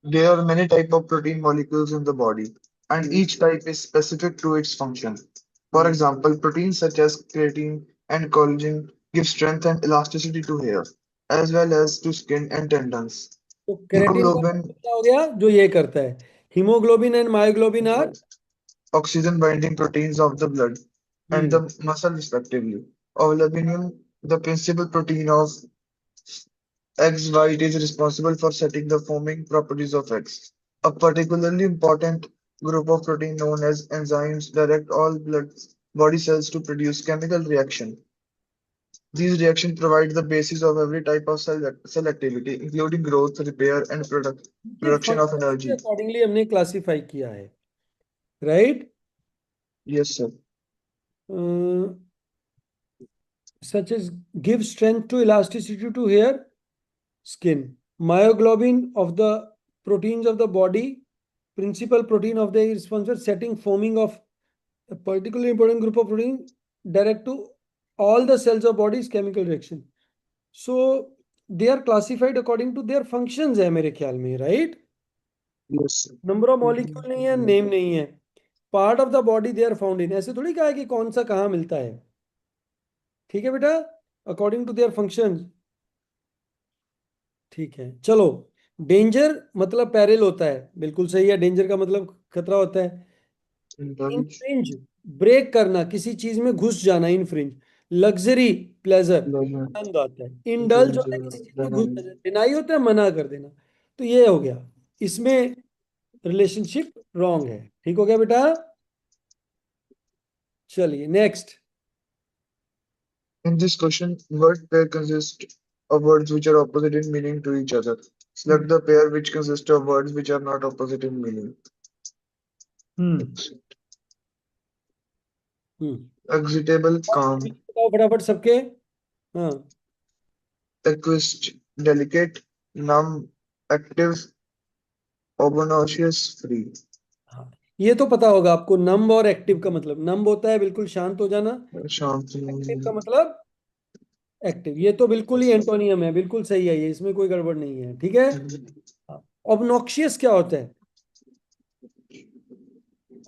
There are many types of protein molecules in the body, and each type is specific to its function. For example, proteins such as creatine and collagen give strength and elasticity to hair, as well as to skin and tendons. तो keratin का Hemoglobin, मतलब क्या हो गया, जो ये करता है। Haemoglobin and myoglobin are, oxygen binding proteins of the blood and the muscle, respectively. Albumin, the principal protein of eggs white, is responsible for setting the foaming properties of eggs. A particularly important group of protein known as enzymes direct all body cells to produce chemical reaction. These reactions provide the basis of every type of cell activity, including growth, repair, and ये production of function के energy. Accordingly हमने classify किया है, right. Yes, sir. Such as give strength to elasticity to hair, skin. Myoglobin of the proteins of the body, principal protein of the responsible setting foaming of a particularly important group of protein direct to all the cells of body's chemical reaction. So they are classified according to their functions है मेरे ख्याल में, right? Yes, sir. Number of molecule नहीं है, name नहीं है। Part of the body they are found in, ऐसे थोड़ी कहा है कि कौन सा कहाँ मिलता है। ठीक है बेटा, अकॉर्डिंग टू देयर फंक्शन। ठीक है चलो। डेंजर मतलब पैरेल होता है, बिल्कुल सही है, डेंजर का मतलब खतरा होता है। Indulge. इनफ्रिंज, ब्रेक करना, किसी चीज में घुस जाना, इनफ्रिंज। Luxury, pleasure, Pleasure. आनंद आता है। इंडल्ज होता है किसी चीज में घुस जाना, डिनाई होता है मना कर देना। तो ये हो गया, इसमें रिलेशनशिप रॉन्ग है। ठीक हो गया बेटा? चलिए next. In this question, word pair consists of words which are opposite in meaning to each other. Select the pair which consists of words which are not opposite in meaning. Excitable, calm, बताओ फटाफट सबके। हाँ, acquist, delicate, numb, active, obnoxious, free. हाँ, ये तो पता होगा आपको। नम्ब और एक्टिव का मतलब, नम्ब होता है बिल्कुल शांत हो जाना, शांत, एक्टिव का मतलब एक्टिव। ये तो बिल्कुल ही एंटोनियम है, बिल्कुल सही है ये, इसमें कोई गड़बड़ नहीं है। ठीक है। ऑब्नॉक्शियस क्या होता है?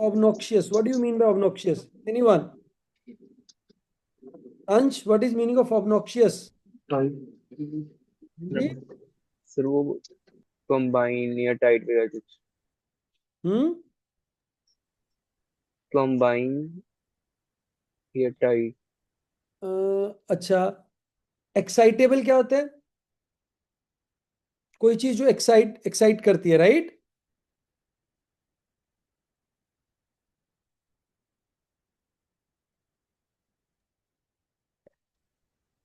Obnoxious, what do you mean by obnoxious? Anyone? Ansh, what is meaning of obnoxious? जी। सर वो कंबाइन या टाइट वगैरह कुछ। हम्म। कंबाइन या टाइट। अच्छा, एक्साइटेबल क्या होता है? कोई चीज जो एक्साइट एक्साइट करती है, right?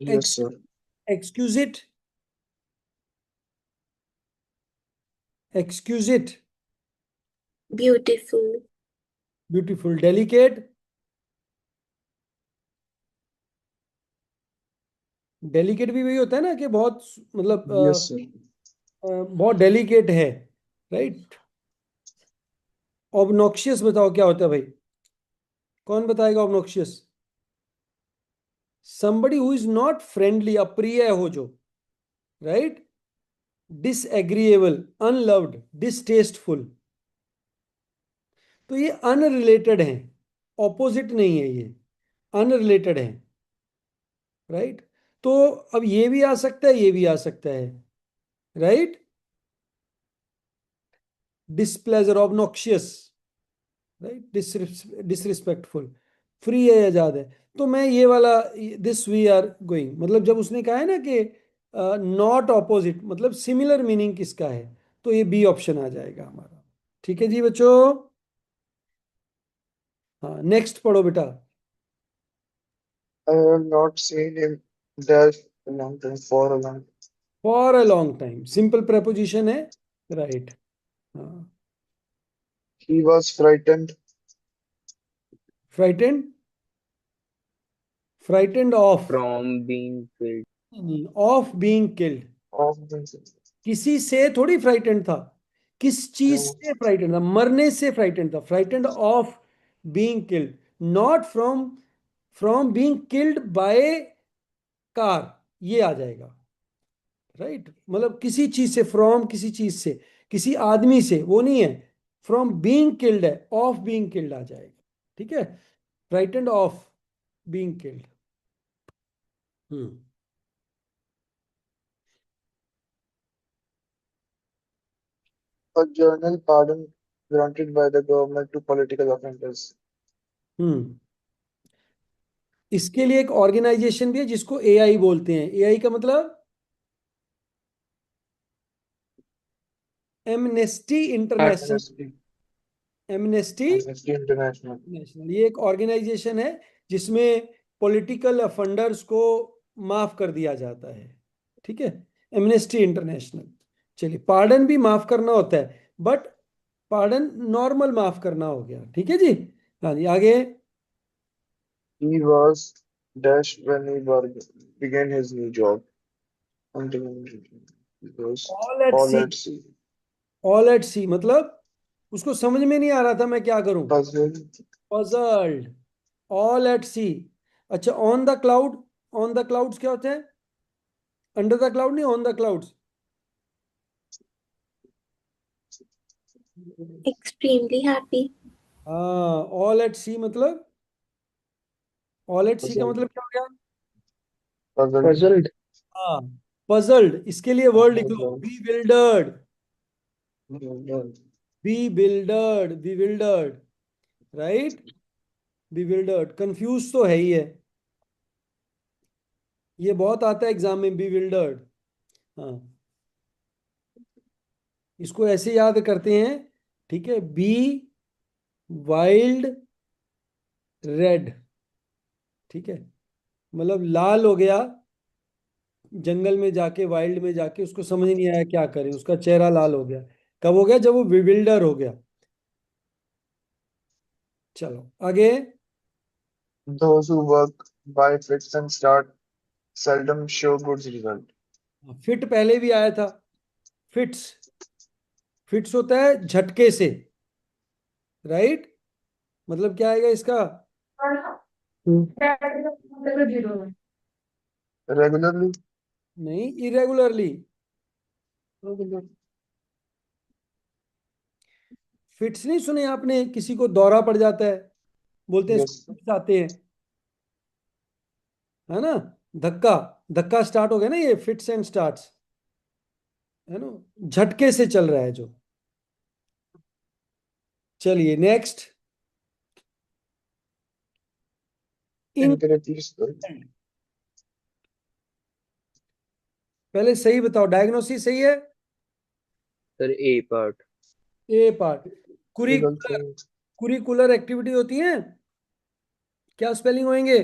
Yes, sir. एक्सक्यूजिट, एक्सक्यूजिट, Beautiful. Beautiful, delicate, delicate भी वही होता है ना कि बहुत मतलब Yes, sir. बहुत डेलिकेट है, राइट? ऑब्नॉक्शियस बताओ क्या होता है भाई? कौन बताएगा obnoxious? somebody who is not friendly, अप्रिय हो जो, राइट? Disagreeable, unloved, डिसटेस्टफुल। तो ये अनरिलेटेड है, ऑपोजिट नहीं है ये, अनरिलेटेड है, राइट? तो अब ये भी आ सकता है, ये भी आ सकता है, right? Displeasure, obnoxious, right? Disrespectful, free है, आजाद है। तो मैं ये वाला, दिस वी आर गोइंग, मतलब जब उसने कहा है ना कि नॉट ऑपोजिट, मतलब सिमिलर मीनिंग किसका है, तो ये बी ऑप्शन आ जाएगा हमारा। ठीक है जी बच्चों? हाँ, नेक्स्ट पढ़ो बेटा। I have not seen him dash a long time for a long. For a long time, simple preposition है, राइट? हाँ, He was frightened frightened, frightened of, from being killed. Of being killed. of the किसी से थोड़ी frightened था, किस चीज से frightened था? मरने से फ्राइटेंड था। Frightened of being killed, not from, from being killed by car, ये आ जाएगा, राइट? मतलब किसी चीज से, फ्रॉम किसी चीज से, किसी आदमी से, वो नहीं है। फ्रॉम बीइंग किल्ड है, ऑफ बीइंग किल्ड आ जाएगा। ठीक है, frightened of being killed. Hmm. a journal pardon granted by the government to political offenders. हम्म। इसके लिए एक ऑर्गेनाइजेशन भी है जिसको एआई बोलते हैं। एआई का मतलब amnesty international, Amnesty, amnesty Amnesty International. International, ये एक ऑर्गेनाइजेशन है जिसमें पॉलिटिकल अफेंडर्स को माफ कर दिया जाता है। ठीक है, एमनेस्टी इंटरनेशनल। चलिए, पार्डन भी माफ करना होता है, बट पार्डन नॉर्मल माफ करना हो गया। ठीक है जी। हाँ जी, आगे। He was dash when he began his new job. Until because all at all sea, at sea. All at sea मतलब उसको समझ में नहीं आ रहा था मैं क्या करूं, Puzzled, पजल्ड, ऑल एट सी। अच्छा, on the cloud, on the clouds क्या होते हैं? अंडर द क्लाउड नहीं, on the clouds. Extremely happy. हाँ, ऑल एट सी मतलब, ऑल एट सी का puzzled, मतलब क्या हो गया? puzzled, puzzled, हाँ, पजल्ड। इसके लिए वर्ड लिख लो, puzzled, बीविल्डर्ड, puzzled. बीविल्डर्ड, बीविल्डर्ड, राइट? बीविल्डर्ड, कंफ्यूज तो है ही है। ये बहुत आता है एग्जाम में, bewildered। हाँ, इसको ऐसे याद करते हैं, ठीक है। बी वाइल्ड रेड, ठीक है, मतलब लाल हो गया जंगल में जाके, वाइल्ड में जाके, उसको समझ नहीं आया क्या करें, उसका चेहरा लाल हो गया। कब हो गया? जब वो विविल्डर हो गया। चलो आगे। Those who work by fits and start seldom show good result. Fit पहले भी आया था। फिट्स, फिट्स होता है झटके से, राइट? मतलब क्या आएगा इसका? Regularly, नहीं, इरेगुलरली। फिट्स नहीं सुने आपने? किसी को दौरा पड़ जाता है, बोलते हैं इसको yes. फिट्स आते हैं, है ना? धक्का, धक्का स्टार्ट हो गया ना, ये फिट्स एंड स्टार्ट्स, है ना? झटके से चल रहा है जो। चलिए नेक्स्ट। इन, Incorrectly spelled. पहले सही बताओ, डायग्नोसिस सही है? Sir a part. A part. Result curricular, change. Curricular activity होती है, क्या स्पेलिंग होंगे?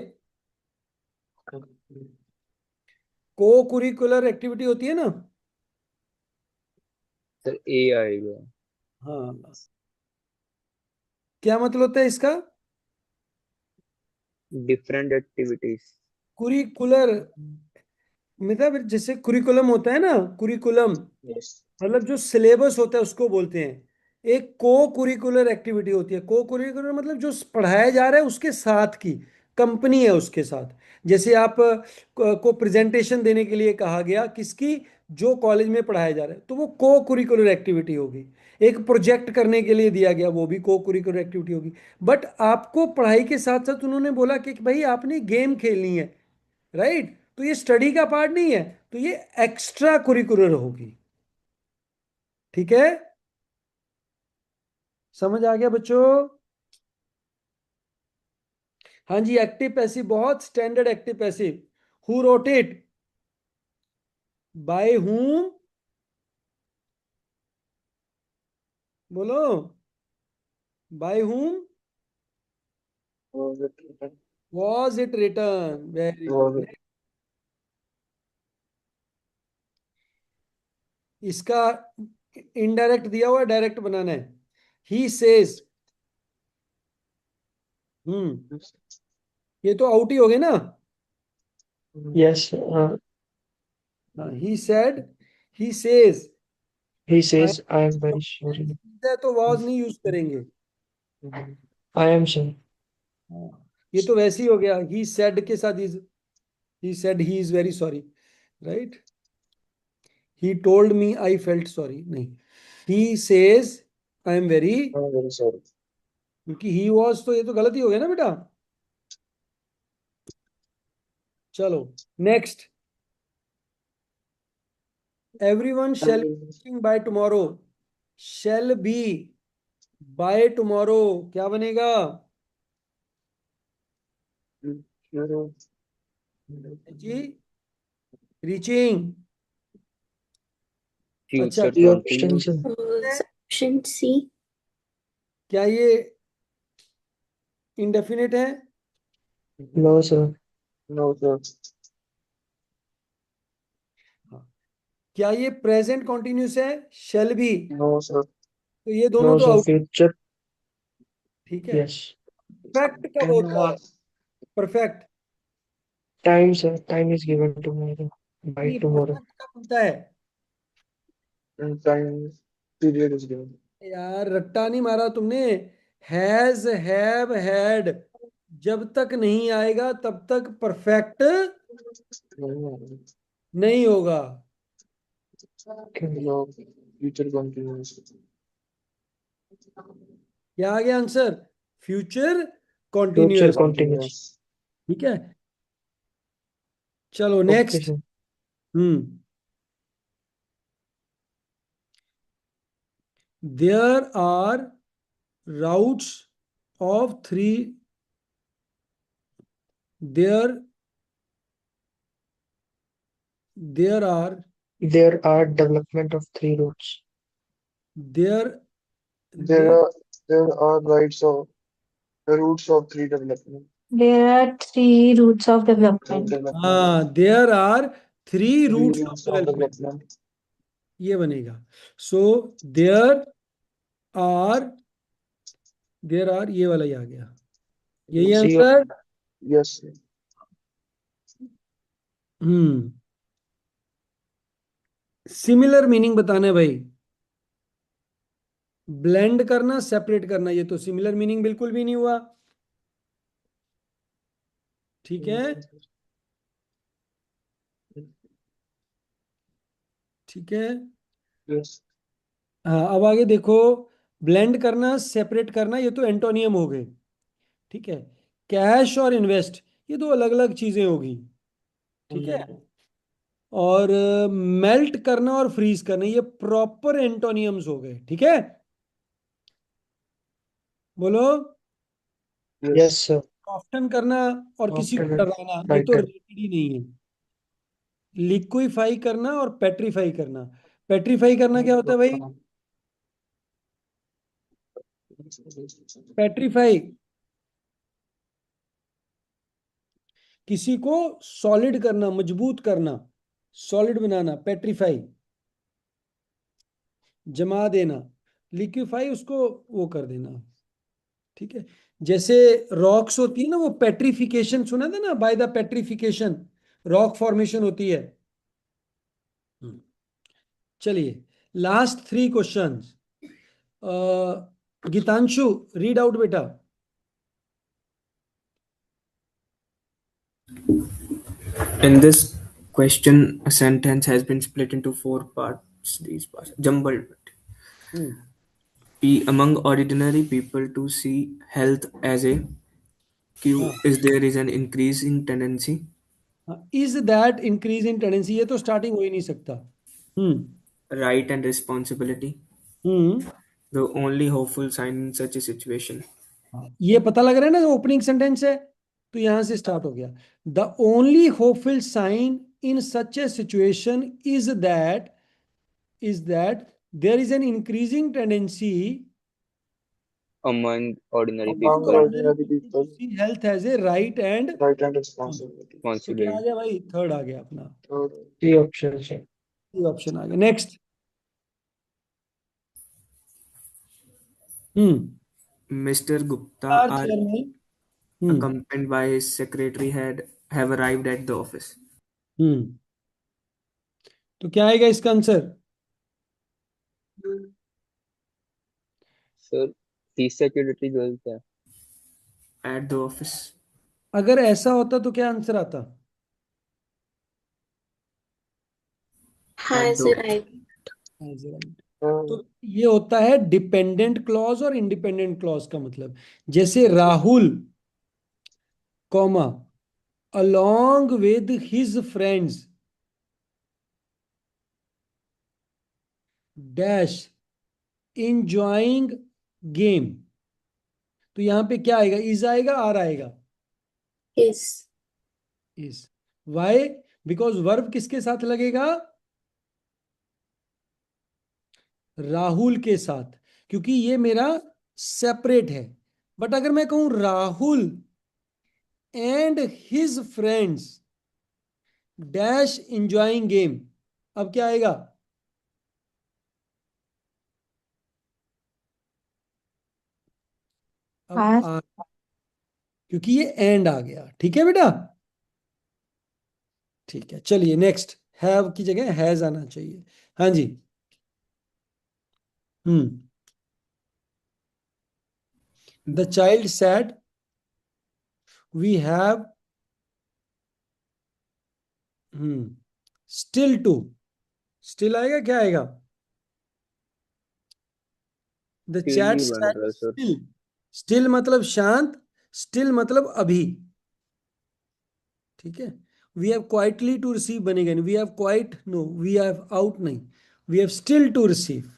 को कुरिकुलर एक्टिविटी होती है ना? सर ए आएगा। हाँ, क्या मतलब होता है इसका? Different activities. कुरिकुलर मतलब जैसे कुरिकुलम होता है ना, कुरिकुलम Yes. मतलब जो सिलेबस होता है उसको बोलते हैं। एक को कुरिकुलर एक्टिविटी होती है। को कुरिकुलर मतलब जो पढ़ाया जा रहा है उसके साथ की, कंपनी है उसके साथ। जैसे आप को प्रेजेंटेशन देने के लिए कहा गया, किसकी? जो कॉलेज में पढ़ाया जा रहा है, तो वो को कुरिकुलर एक्टिविटी होगी। एक प्रोजेक्ट करने के लिए दिया गया, वो भी को कुरिकुलर एक्टिविटी होगी। बट आपको पढ़ाई के साथ साथ उन्होंने बोला कि भाई आपने गेम खेलनी है, राइट? तो ये स्टडी का पार्ट नहीं है, तो ये एक्स्ट्रा कुरिकुलर होगी। ठीक है, समझ आ गया बच्चों? हाँ जी, एक्टिव पैसिव बहुत standard active passive. Who wrote it? By whom? बोलो, by whom Was it written? was it written? Very Was good. it? इसका इनडायरेक्ट दिया हुआ है, डायरेक्ट बनाना है। ही सेज, ये तो आउट ही हो गए ना। Yes, he said, he says. he says, I am very sorry. तो वाज नहीं यूज करेंगे। I am sorry. हाँ, ये तो वैसे ही हो गया, ही सेड के साथ is, he said he is very sorry, right? He told me I felt sorry, नहीं। He says I am very, I'm very sorry. क्योंकि ही वॉज तो ये तो गलत ही हो गया ना बेटा। चलो next. Everyone shall be by tomorrow, shall be by tomorrow क्या बनेगा? जी, रीचिंग। अच्छा, future The option, continuous. sir. Option C. क्या ये इंडेफिनिट है? No, sir. No, sir. हाँ। क्या ये प्रेजेंट कॉन्टिन्यूस है? Shall be, No, sir. तो ये दोनों No, तो sir. आउट। Future. ठीक है। Yes. परफेक्ट कब होता है? Perfect Time, sir. Time is given tomorrow. By नहीं, tomorrow. परफेक्ट कब होता है? And time period is given. यार रट्टा नहीं मारा तुमने। हैज, हैव, हैड जब तक नहीं आएगा तब तक परफेक्ट No, नहीं होगा। Okay. no, future continuous. क्या आ गया answer? Future Future continuous. continuous. Continuous. ठीक है, चलो Okay, next. sir. There are routes of three, there there are There are development of 3 routes. there There are there are rights of the roots of three development. There are 3 routes of development. there are three Three routes of roots of development. development. ये बनेगा. So are ये वाला ही आ गया. यही C answer. Yes. Similar meaning बताना है भाई. Blend करना, सेपरेट करना, ये तो सिमिलर मीनिंग बिल्कुल भी नहीं हुआ. ठीक है. ठीक है. Yes. हाँ, अब आगे देखो. ब्लेंड करना, सेपरेट करना, ये तो एंटोनियम हो गए. ठीक है. कैश और इन्वेस्ट, ये दो अलग अलग चीजें होगी. ठीक है. और मेल्ट करना और फ्रीज करना, ये प्रॉपर एंटोनियम्स हो गए. ठीक है. बोलो. Yes, sir. सॉफ्टन करना और किसी को Soften and डराना, ये तो brighten. रिलेटेड ही नहीं है. लिक्विफाई करना और पेट्रीफाई करना. पेट्रीफाई करना क्या होता है भाई? पेट्रीफाई किसी को सॉलिड करना, मजबूत करना, सॉलिड बनाना. पेट्रीफाई जमा देना. लिक्विफाई उसको वो कर देना. ठीक है. जैसे रॉक्स होती है ना, वो पेट्रिफिकेशन सुना था ना, by the petrification rock formation होती है. चलिए, लास्ट 3 क्वेश्चंस. गीतांशु, रीड आउट बेटा. In this question, a sentence has been split into 4 parts. These parts jumbled. P. Among ordinary people to see health as a Q. Is there is an increasing tendency. Is that increase in tendency, ये तो starting हो ही नहीं सकता. Right and responsibility. The only hopeful sign in such a situation. ये पता लग रहा है ना, ओपनिंग सेंटेंस है, तो यहां से स्टार्ट हो गया. The only hopeful sign in such a situation is that there is an increasing tendency Among ordinary Among people, ordinary people, to see health as a right and right and responsibility. तो क्या आ responsibility. गया भाई? Third आ गया अपना. Third, C option, sir. ये option आ गया. Next. Mr. Gupta are chairman. accompanied by his secretary have arrived at the office. तो क्या आएगा इसका आंसर? Sir, his secretary बोलते हैं. At the office. अगर ऐसा होता तो क्या आंसर आता? Has the- arrived. तो ये होता है डिपेंडेंट क्लॉज और इंडिपेंडेंट क्लॉज का मतलब. जैसे Rahul comma along with his friends dash enjoying game. तो यहां पे क्या आएगा? इज आएगा, आर आएगा? Is. Is. Why? Because verb किसके साथ लगेगा? राहुल के साथ, क्योंकि ये मेरा सेपरेट है. बट अगर मैं कहूं Rahul and his friends dash enjoying game, अब क्या आएगा? अब हाँ. क्योंकि ये एंड आ गया. ठीक है बेटा. ठीक है. चलिए नेक्स्ट. हैव की जगह हैज आना चाहिए. हाँ जी. The child said we have still to. Still आएगा, क्या आएगा? द Still चैट नहीं बन रहा सर. स्टिल. स्टिल मतलब शांत, स्टिल मतलब अभी. ठीक है. We have quietly to receive बनेगा नहीं. We have quite, no, we have out नहीं, we have still to receive.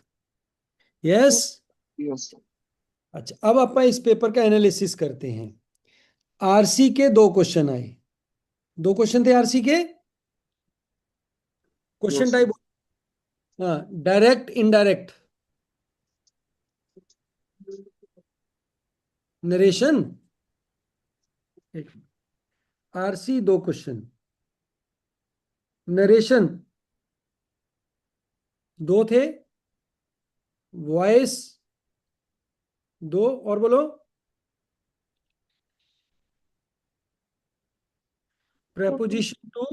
Yes. yes. अच्छा, अब अपन इस पेपर का एनालिसिस करते हैं. आरसी के 2 क्वेश्चन आए. 2 क्वेश्चन थे आरसी के. क्वेश्चन Yes, टाइप, हाँ, direct indirect, narration, RC 2 question, narration 2 थे, वॉइस 2, और बोलो, प्रेपोजिशन 2,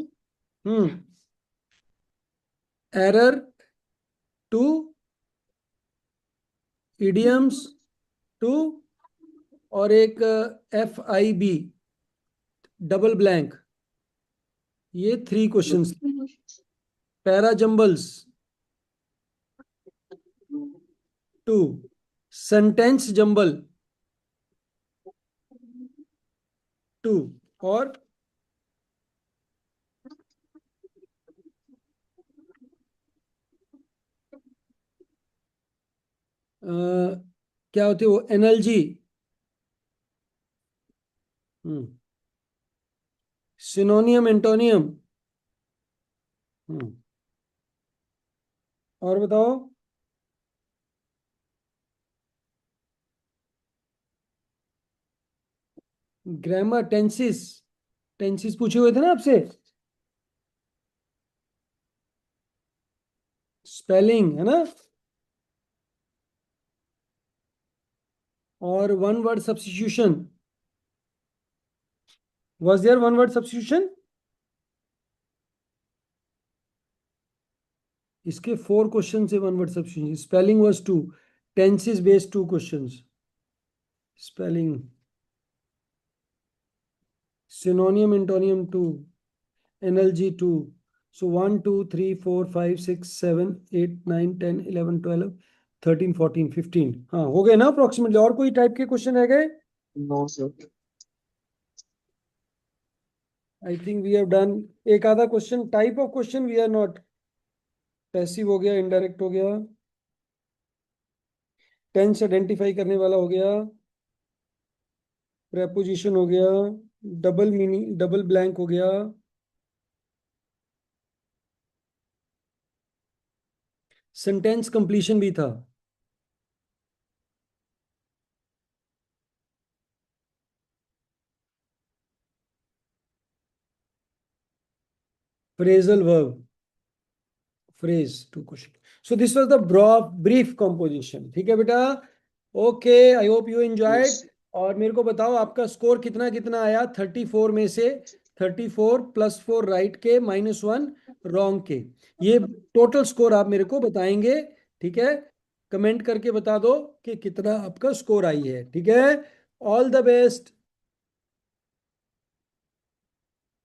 एरर 2, इडियम्स 2, और एक FIB, डबल ब्लैंक, ये 3 questions. Para jumbles 2, sentence jumble 2, और क्या होती है वो, NLG, सिनोनियम एंटोनियम, और बताओ, ग्रामर, टेंसिस, टेंसिस पूछे हुए थे ना आपसे, स्पेलिंग है ना, और one word substitution, was there one word substitution? इसके 4 क्वेश्चन से one word substitution, spelling was 2, tenses based 2 questions, spelling, synonym antonym 2, NLG 2, so 1 2 3 4 5 6 7 8 9 10 11 12 13 14 15, हाँ हो गए ना अप्रोक्सीमेटली? और कोई टाइप के क्वेश्चन रह गए? no, sir. I think we have done. एक आधा question, type of question we are not, passive हो गया, इनडायरेक्ट हो गया, टेंस आइडेंटिफाई करने वाला हो गया, प्रेपोजिशन हो गया, डबल मीनिंग, डबल ब्लैंक हो गया, सेंटेंस कंप्लीशन भी था, phrasal verb, phrase 2 question, so this was the brief composition, ठीक है बेटा? Okay, I hope you enjoyed. Yes. और मेरे को बताओ आपका स्कोर कितना कितना आया 34 में से? 34 +4 राइट के, -1 रॉन्ग के, ये टोटल स्कोर आप मेरे को बताएंगे, ठीक है? कमेंट करके बता दो कि कितना आपका स्कोर आई है, ठीक है? All the best.